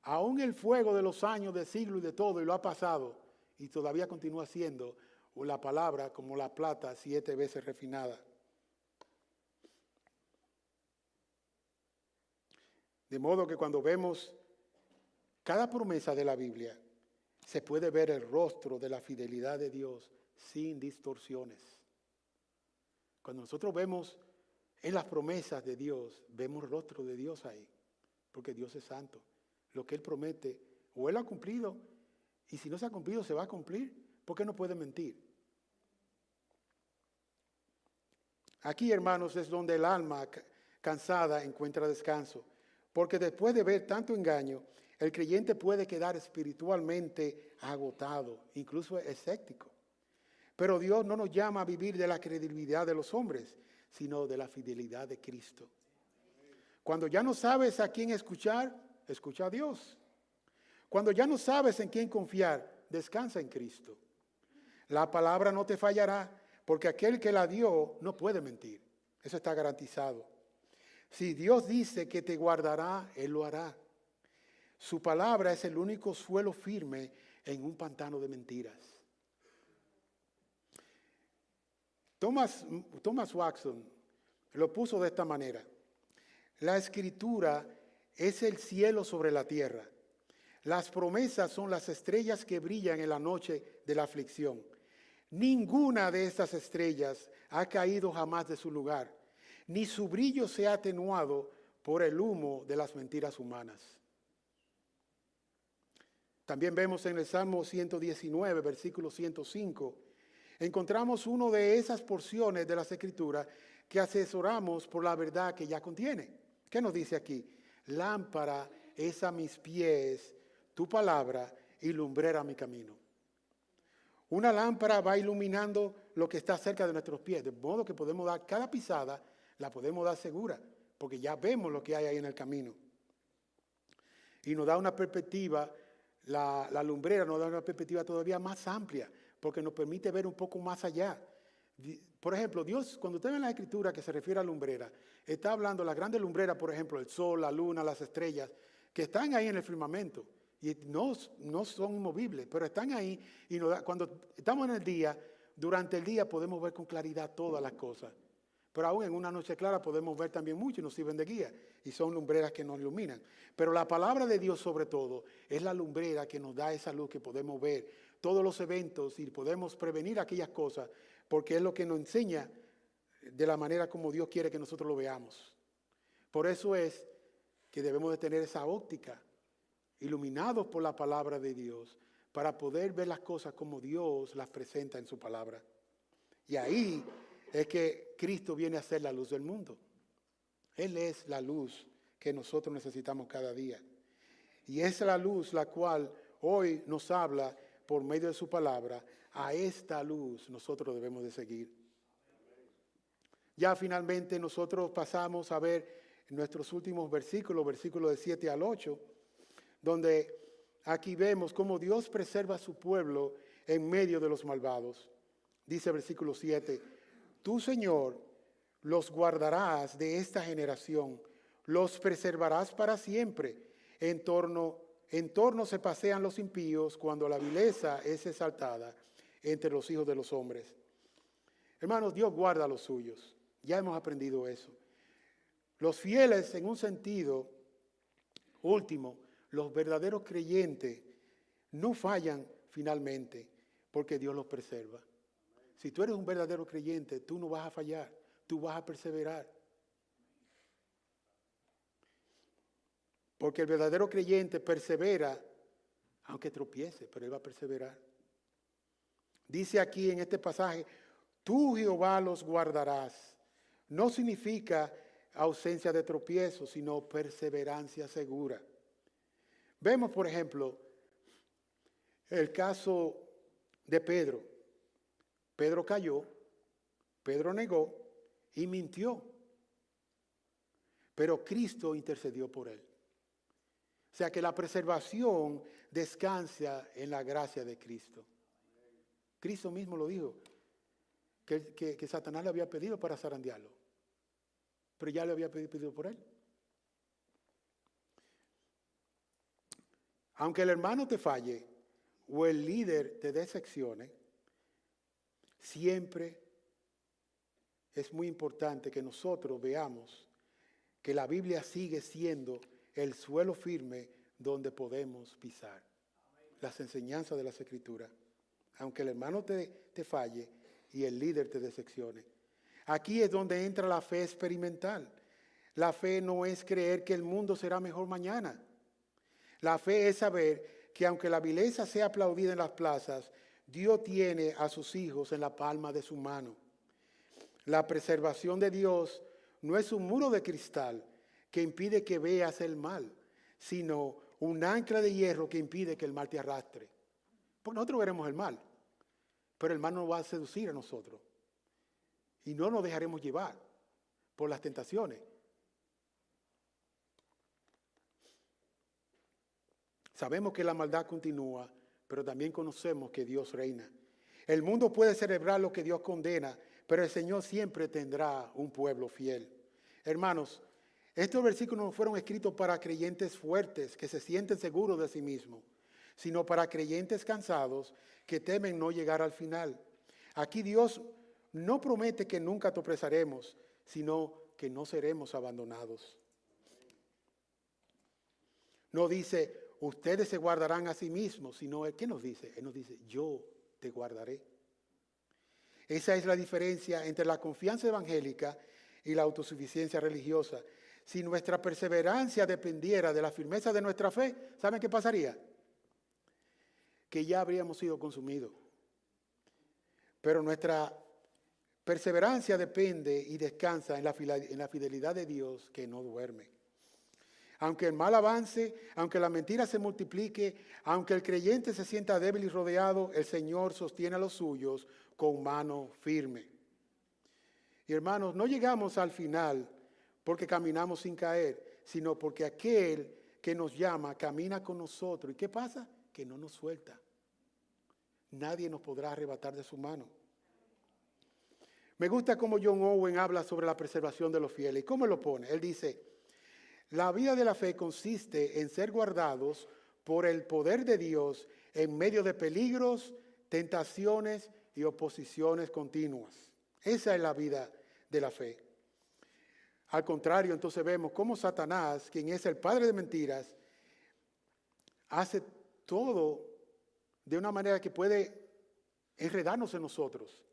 Aún el fuego de los años, de siglos y de todo, y lo ha pasado. Y todavía continúa siendo la palabra como la plata 7 veces refinada. De modo que cuando vemos cada promesa de la Biblia, se puede ver el rostro de la fidelidad de Dios sin distorsiones. Cuando nosotros vemos en las promesas de Dios, vemos el rostro de Dios ahí, porque Dios es santo. Lo que Él promete, o Él ha cumplido, y si no se ha cumplido, se va a cumplir, porque no puede mentir. Aquí, hermanos, es donde el alma cansada encuentra descanso, porque después de ver tanto engaño, el creyente puede quedar espiritualmente agotado, incluso escéptico. Pero Dios no nos llama a vivir de la credibilidad de los hombres, sino de la fidelidad de Cristo. Cuando ya no sabes a quién escuchar, escucha a Dios. Cuando ya no sabes en quién confiar, descansa en Cristo. La palabra no te fallará, porque aquel que la dio no puede mentir. Eso está garantizado. Si Dios dice que te guardará, Él lo hará. Su palabra es el único suelo firme en un pantano de mentiras. Thomas Watson lo puso de esta manera. La escritura es el cielo sobre la tierra. Las promesas son las estrellas que brillan en la noche de la aflicción. Ninguna de estas estrellas ha caído jamás de su lugar, ni su brillo se ha atenuado por el humo de las mentiras humanas. También vemos en el Salmo 119, versículo 105, encontramos una de esas porciones de las Escrituras que asesoramos por la verdad que ya contiene. ¿Qué nos dice aquí? Lámpara es a mis pies tu palabra y lumbrera a mi camino. Una lámpara va iluminando lo que está cerca de nuestros pies, de modo que podemos dar cada pisada, la podemos dar segura, porque ya vemos lo que hay ahí en el camino. Y nos da una perspectiva, la lumbrera nos da una perspectiva todavía más amplia, porque nos permite ver un poco más allá. Por ejemplo, Dios, cuando usted ve en la Escritura que se refiere a lumbrera, está hablando de las grandes lumbreras, por ejemplo, el sol, la luna, las estrellas, que están ahí en el firmamento. Y no son inmovibles, pero están ahí y cuando estamos en el día, durante el día podemos ver con claridad todas las cosas. Pero aún en una noche clara podemos ver también mucho y nos sirven de guía. Y son lumbreras que nos iluminan. Pero la palabra de Dios sobre todo es la lumbrera que nos da esa luz que podemos ver todos los eventos y podemos prevenir aquellas cosas porque es lo que nos enseña de la manera como Dios quiere que nosotros lo veamos. Por eso es que debemos de tener esa óptica, iluminados por la palabra de Dios, para poder ver las cosas como Dios las presenta en su palabra. Y ahí es que Cristo viene a ser la luz del mundo. Él es la luz que nosotros necesitamos cada día. Y es la luz la cual hoy nos habla por medio de su palabra. A esta luz nosotros debemos de seguir. Ya finalmente nosotros pasamos a ver nuestros últimos versículos de 7 al 8, donde aquí vemos cómo Dios preserva a su pueblo en medio de los malvados. Dice el versículo 7, tú, Señor, los guardarás de esta generación, los preservarás para siempre. En torno se pasean los impíos cuando la vileza es exaltada entre los hijos de los hombres. Hermanos, Dios guarda a los suyos. Ya hemos aprendido eso. Los fieles, en un sentido último, los verdaderos creyentes no fallan finalmente porque Dios los preserva. Si tú eres un verdadero creyente, tú no vas a fallar, tú vas a perseverar. Porque el verdadero creyente persevera, aunque tropiece, pero él va a perseverar. Dice aquí en este pasaje, tú, Jehová, los guardarás. No significa ausencia de tropiezo, sino perseverancia segura. Vemos, por ejemplo, el caso de Pedro. Pedro cayó, Pedro negó y mintió. Pero Cristo intercedió por él. O sea que la preservación descansa en la gracia de Cristo. Cristo mismo lo dijo, que Satanás le había pedido para zarandearlo, pero ya le había pedido por él. Aunque el hermano te falle o el líder te decepcione, siempre es muy importante que nosotros veamos que la Biblia sigue siendo el suelo firme donde podemos pisar. Las enseñanzas de las Escrituras. Aunque el hermano te falle y el líder te decepcione. Aquí es donde entra la fe experimental. La fe no es creer que el mundo será mejor mañana. La fe es saber que aunque la vileza sea aplaudida en las plazas, Dios tiene a sus hijos en la palma de su mano. La preservación de Dios no es un muro de cristal que impide que veas el mal, sino un ancla de hierro que impide que el mal te arrastre. Porque nosotros veremos el mal, pero el mal nos va a seducir a nosotros. Y no nos dejaremos llevar por las tentaciones. Sabemos que la maldad continúa, pero también conocemos que Dios reina. El mundo puede celebrar lo que Dios condena, pero el Señor siempre tendrá un pueblo fiel. Hermanos, estos versículos no fueron escritos para creyentes fuertes que se sienten seguros de sí mismos, sino para creyentes cansados que temen no llegar al final. Aquí Dios no promete que nunca tropezaremos, sino que no seremos abandonados. No dice, ustedes se guardarán a sí mismos, sino, ¿qué nos dice? Él nos dice, yo te guardaré. Esa es la diferencia entre la confianza evangélica y la autosuficiencia religiosa. Si nuestra perseverancia dependiera de la firmeza de nuestra fe, ¿saben qué pasaría? Que ya habríamos sido consumidos. Pero nuestra perseverancia depende y descansa en la fidelidad de Dios que no duerme. Aunque el mal avance, aunque la mentira se multiplique, aunque el creyente se sienta débil y rodeado, el Señor sostiene a los suyos con mano firme. Y hermanos, no llegamos al final porque caminamos sin caer, sino porque aquel que nos llama camina con nosotros. ¿Y qué pasa? Que no nos suelta. Nadie nos podrá arrebatar de su mano. Me gusta cómo John Owen habla sobre la preservación de los fieles. ¿Y cómo lo pone? Él dice, la vida de la fe consiste en ser guardados por el poder de Dios en medio de peligros, tentaciones y oposiciones continuas. Esa es la vida de la fe. Al contrario, entonces vemos cómo Satanás, quien es el padre de mentiras, hace todo de una manera que puede enredarnos en nosotros.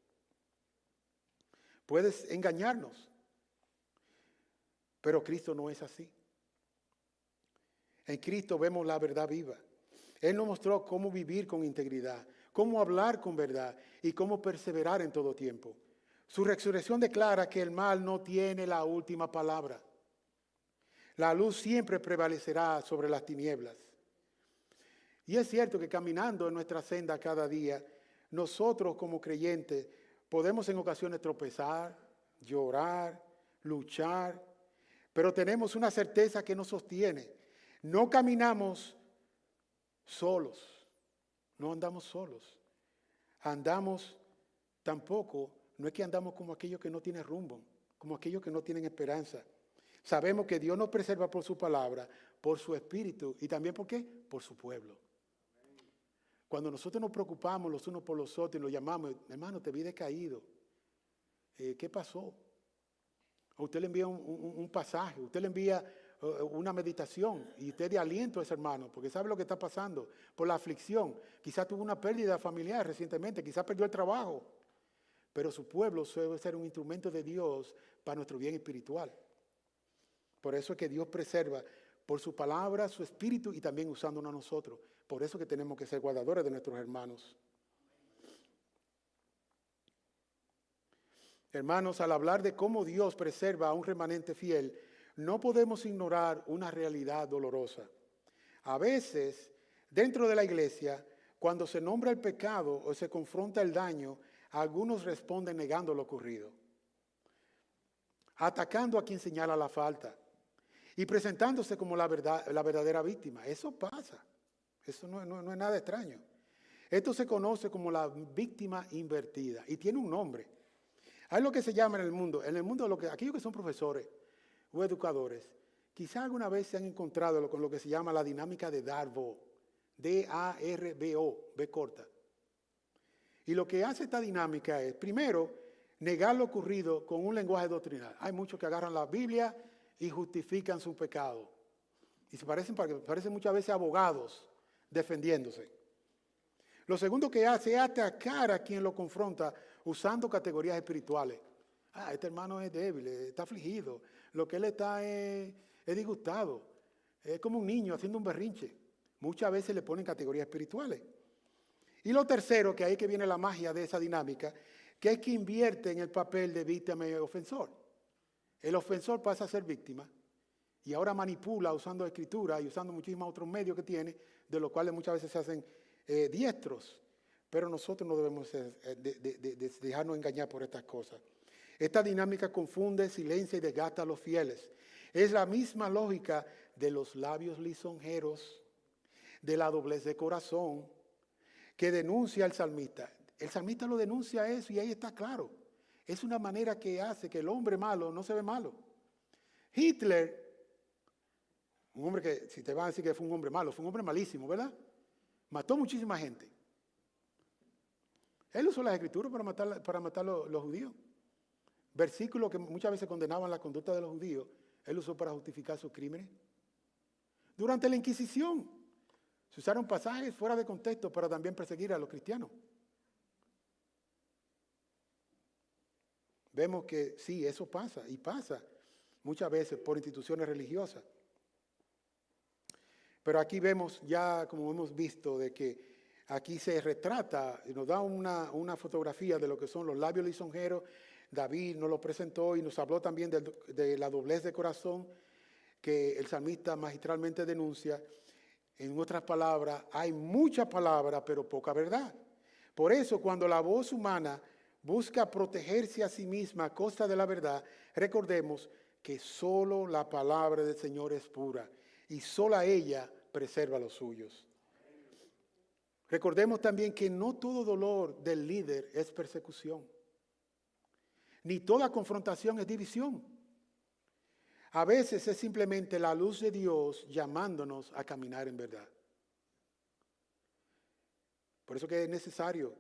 Puedes engañarnos. Pero Cristo no es así. En Cristo vemos la verdad viva. Él nos mostró cómo vivir con integridad, cómo hablar con verdad y cómo perseverar en todo tiempo. Su resurrección declara que el mal no tiene la última palabra. La luz siempre prevalecerá sobre las tinieblas. Y es cierto que caminando en nuestra senda cada día, nosotros como creyentes podemos en ocasiones tropezar, llorar, luchar, pero tenemos una certeza que nos sostiene. No caminamos solos, no andamos solos. Andamos tampoco, no es que andamos como aquellos que no tienen rumbo, como aquellos que no tienen esperanza. Sabemos que Dios nos preserva por su palabra, por su espíritu y también ¿por qué? Por su pueblo. Cuando nosotros nos preocupamos los unos por los otros y los llamamos, hermano, te vi decaído. ¿Qué pasó? A usted le envía un pasaje, usted le envía una meditación y usted de aliento a ese hermano, porque sabe lo que está pasando por la aflicción. Quizás tuvo una pérdida familiar recientemente, quizás perdió el trabajo, pero su pueblo debe ser un instrumento de Dios para nuestro bien espiritual. Por eso es que Dios preserva por su palabra, su espíritu y también usándonos a nosotros. Por eso es que tenemos que ser guardadores de nuestros hermanos. Hermanos, al hablar de cómo Dios preserva a un remanente fiel, no podemos ignorar una realidad dolorosa. A veces, dentro de la iglesia, cuando se nombra el pecado o se confronta el daño, algunos responden negando lo ocurrido, atacando a quien señala la falta y presentándose como la verdadera víctima. Eso Eso no es nada extraño. Esto se conoce como la víctima invertida y tiene un nombre. Hay lo que se llama en el mundo aquellos que son profesores o educadores, quizá alguna vez se han encontrado con lo que se llama la dinámica de Darboux, D-A-R-B-O, B corta. Y lo que hace esta dinámica es, primero, negar lo ocurrido con un lenguaje doctrinal. Hay muchos que agarran la Biblia y justifican su pecado. Y se parecen muchas veces abogados defendiéndose. Lo segundo que hace es atacar a quien lo confronta usando categorías espirituales. Este hermano es débil, está afligido. Lo que él está es disgustado. Es como un niño haciendo un berrinche. Muchas veces le ponen categorías espirituales. Y lo tercero, que ahí que viene la magia de esa dinámica, que es que invierte en el papel de víctima y ofensor. El ofensor pasa a ser víctima y ahora manipula usando escritura y usando muchísimos otros medios que tiene, de los cuales muchas veces se hacen diestros. Pero nosotros no debemos dejarnos engañar por estas cosas. Esta dinámica confunde, silencia y desgasta a los fieles. Es la misma lógica de los labios lisonjeros, de la doblez de corazón, que denuncia el salmista. El salmista lo denuncia eso y ahí está claro. Es una manera que hace que el hombre malo no se ve malo. Hitler, un hombre que, si te van a decir que fue un hombre malo, fue un hombre malísimo, ¿verdad? Mató muchísima gente. Él usó las escrituras para matar los judíos. Versículos que muchas veces condenaban la conducta de los judíos, él usó para justificar sus crímenes. Durante la Inquisición, se usaron pasajes fuera de contexto para también perseguir a los cristianos. Vemos que sí, eso pasa, y pasa muchas veces por instituciones religiosas. Pero aquí vemos ya, como hemos visto, de que aquí se retrata y nos da una fotografía de lo que son los labios lisonjeros. David nos lo presentó y nos habló también de la doblez de corazón que el salmista magistralmente denuncia. En otras palabras, hay mucha palabra, pero poca verdad. Por eso, cuando la voz humana busca protegerse a sí misma a costa de la verdad, recordemos que solo la palabra del Señor es pura y sola ella preserva a los suyos. Recordemos también que no todo dolor del líder es persecución, ni toda confrontación es división. A veces es simplemente la luz de Dios llamándonos a caminar en verdad. Por eso que es necesario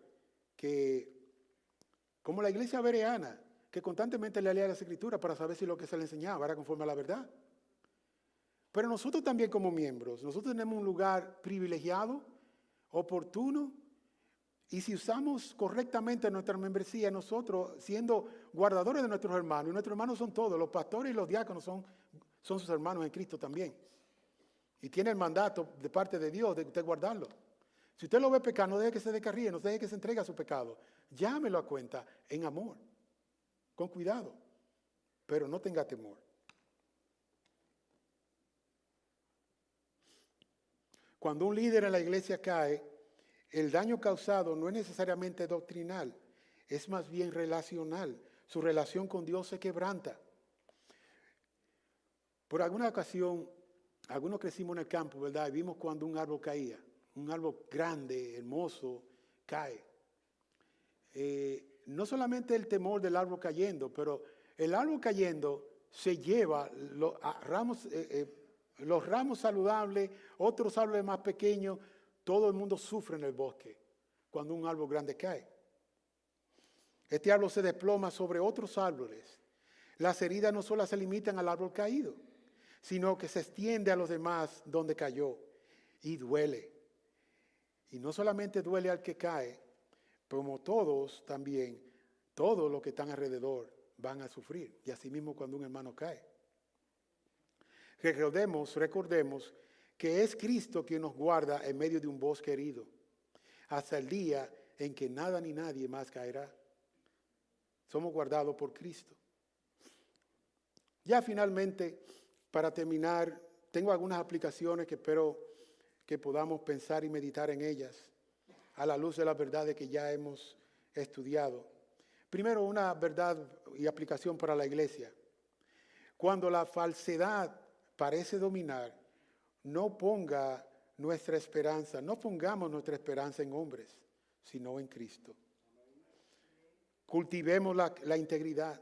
que, como la iglesia bereana, que constantemente le lea las escrituras para saber si lo que se le enseñaba era conforme a la verdad. Pero nosotros también como miembros, nosotros tenemos un lugar privilegiado, oportuno, y si usamos correctamente nuestra membresía, nosotros siendo guardadores de nuestros hermanos, y nuestros hermanos son todos, los pastores y los diáconos son sus hermanos en Cristo también. Y tiene el mandato de parte de Dios de usted guardarlo. Si usted lo ve pecar, no deje que se descarríe, no deje que se entregue a su pecado. Llámelo a cuenta en amor, con cuidado, pero no tenga temor. Cuando un líder en la iglesia cae, el daño causado no es necesariamente doctrinal, es más bien relacional. Su relación con Dios se quebranta. Por alguna ocasión, algunos crecimos en el campo, ¿verdad? Y vimos cuando un árbol caía, un árbol grande, hermoso, cae. No solamente el temor del árbol cayendo, pero el árbol cayendo se lleva los ramos saludables, otros árboles más pequeños. Todo el mundo sufre en el bosque cuando un árbol grande cae. Este árbol se desploma sobre otros árboles. Las heridas no solo se limitan al árbol caído, sino que se extiende a los demás donde cayó y duele. Y no solamente duele al que cae, como todos también, todos los que están alrededor van a sufrir. Y así mismo cuando un hermano cae. Recordemos que es Cristo quien nos guarda en medio de un bosque herido, hasta el día en que nada ni nadie más caerá. Somos guardados por Cristo. Ya finalmente, para terminar, tengo algunas aplicaciones que espero que podamos pensar y meditar en ellas, a la luz de las verdades que ya hemos estudiado. Primero, una verdad y aplicación para la iglesia. Cuando la falsedad parece dominar, no ponga nuestra esperanza. No pongamos nuestra esperanza en hombres, sino en Cristo. Cultivemos la integridad.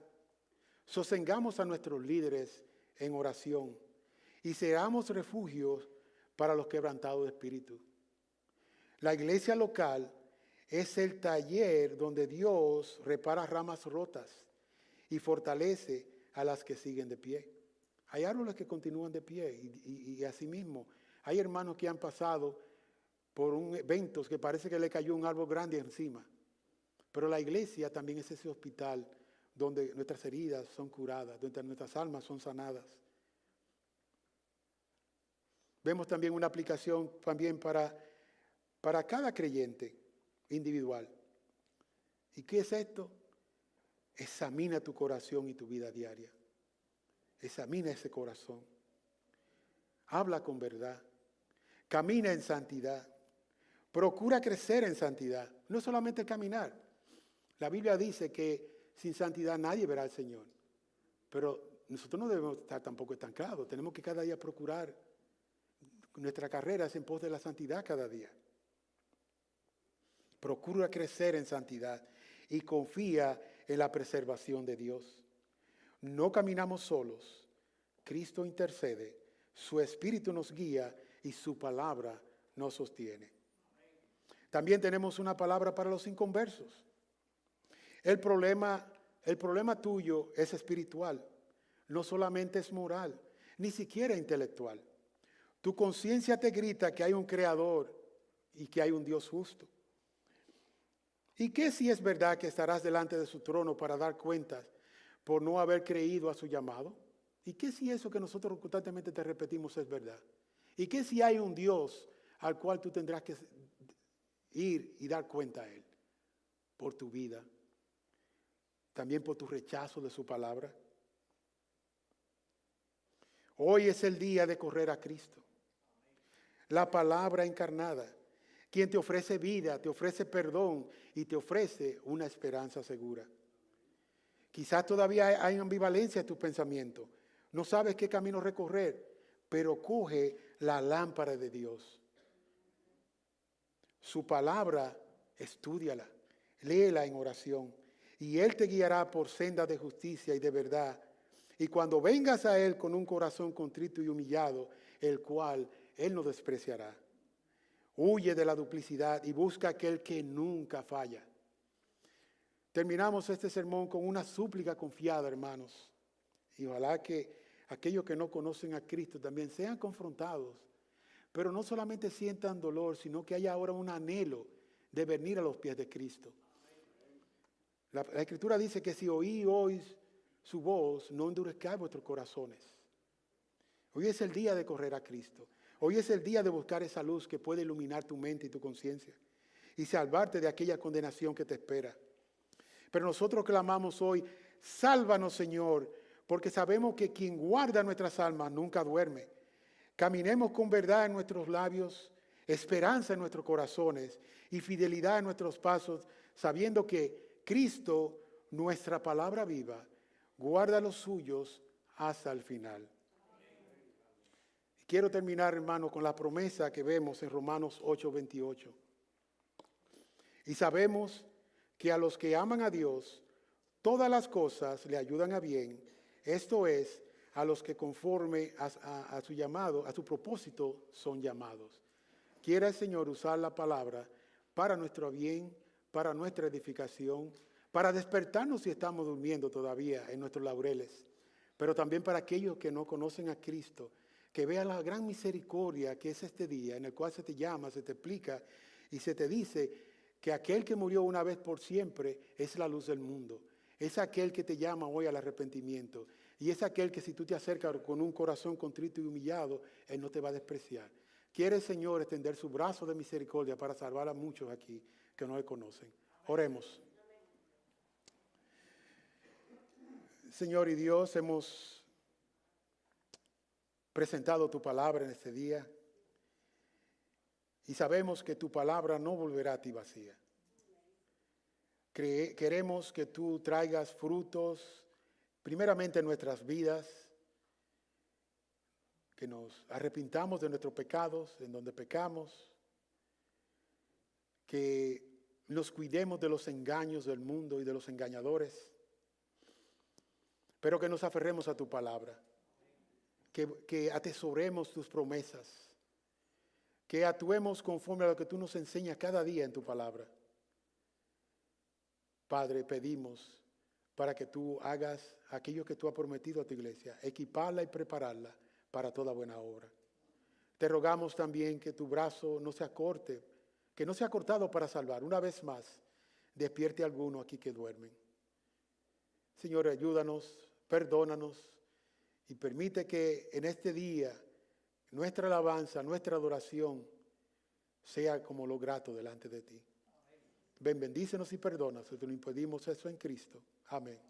Sostengamos a nuestros líderes en oración y seamos refugios para los quebrantados de espíritu. La iglesia local es el taller donde Dios repara ramas rotas y fortalece a las que siguen de pie. Hay árboles que continúan de pie y asimismo hay hermanos que han pasado por eventos que parece que le cayó un árbol grande encima. Pero la iglesia también es ese hospital donde nuestras heridas son curadas, donde nuestras almas son sanadas. Vemos también una aplicación también para cada creyente individual. ¿Y qué es esto? Examina tu corazón y tu vida diaria. Examina ese corazón. Habla con verdad. Camina en santidad. Procura crecer en santidad. No solamente caminar. La Biblia dice que sin santidad nadie verá al Señor. Pero nosotros no debemos estar tampoco estancados. Tenemos que cada día procurar. Nuestra carrera es en pos de la santidad cada día. Procura crecer en santidad y confía en la preservación de Dios. No caminamos solos. Cristo intercede, su Espíritu nos guía y su palabra nos sostiene. También tenemos una palabra para los inconversos. El problema tuyo es espiritual, no solamente es moral, ni siquiera intelectual. Tu conciencia te grita que hay un creador y que hay un Dios justo. ¿Y qué si es verdad que estarás delante de su trono para dar cuentas por no haber creído a su llamado? ¿Y qué si eso que nosotros constantemente te repetimos es verdad? ¿Y qué si hay un Dios al cual tú tendrás que ir y dar cuenta a Él por tu vida? También por tu rechazo de su palabra. Hoy es el día de correr a Cristo. La palabra encarnada, quien te ofrece vida, te ofrece perdón y te ofrece una esperanza segura. Quizás todavía hay ambivalencia en tu pensamiento. No sabes qué camino recorrer, pero coge la lámpara de Dios. Su palabra, estúdiala, léela en oración y Él te guiará por sendas de justicia y de verdad. Y cuando vengas a Él con un corazón contrito y humillado, el cual Él no despreciará. Huye de la duplicidad y busca aquel que nunca falla. Terminamos este sermón con una súplica confiada, hermanos. Y ojalá que aquellos que no conocen a Cristo también sean confrontados. Pero no solamente sientan dolor, sino que haya ahora un anhelo de venir a los pies de Cristo. La Escritura dice que si oís su voz, no endurezcáis vuestros corazones. Hoy es el día de correr a Cristo. Hoy es el día de buscar esa luz que puede iluminar tu mente y tu conciencia y salvarte de aquella condenación que te espera. Pero nosotros clamamos hoy, sálvanos, Señor, porque sabemos que quien guarda nuestras almas nunca duerme. Caminemos con verdad en nuestros labios, esperanza en nuestros corazones y fidelidad en nuestros pasos, sabiendo que Cristo, nuestra palabra viva, guarda los suyos hasta el final. Quiero terminar, hermano, con la promesa que vemos en Romanos 8:28. Y sabemos que a los que aman a Dios, todas las cosas le ayudan a bien, esto es, a los que conforme a su llamado, a su propósito, son llamados. Quiera el Señor usar la palabra para nuestro bien, para nuestra edificación, para despertarnos si estamos durmiendo todavía en nuestros laureles, pero también para aquellos que no conocen a Cristo, que vean la gran misericordia que es este día en el cual se te llama, se te explica y se te dice que aquel que murió una vez por siempre es la luz del mundo. Es aquel que te llama hoy al arrepentimiento. Y es aquel que si tú te acercas con un corazón contrito y humillado, Él no te va a despreciar. Quiere el Señor extender su brazo de misericordia para salvar a muchos aquí que no le conocen. Oremos. Señor y Dios, hemos presentado tu palabra en este día y sabemos que tu palabra no volverá a ti vacía. Queremos que tú traigas frutos primeramente en nuestras vidas, que nos arrepintamos de nuestros pecados, en donde pecamos, que nos cuidemos de los engaños del mundo y de los engañadores, pero que nos aferremos a tu palabra, que atesoremos tus promesas, que actuemos conforme a lo que tú nos enseñas cada día en tu palabra. Padre, pedimos para que tú hagas aquello que tú has prometido a tu iglesia, equiparla y prepararla para toda buena obra. Te rogamos también que tu brazo no se acorte, que no sea cortado para salvar. Una vez más, despierte a alguno aquí que duermen. Señor, ayúdanos, perdónanos y permite que en este día nuestra alabanza, nuestra adoración sea como lo grato delante de ti. Ven, bendícenos y perdónanos. Te lo impedimos eso en Cristo. Amén.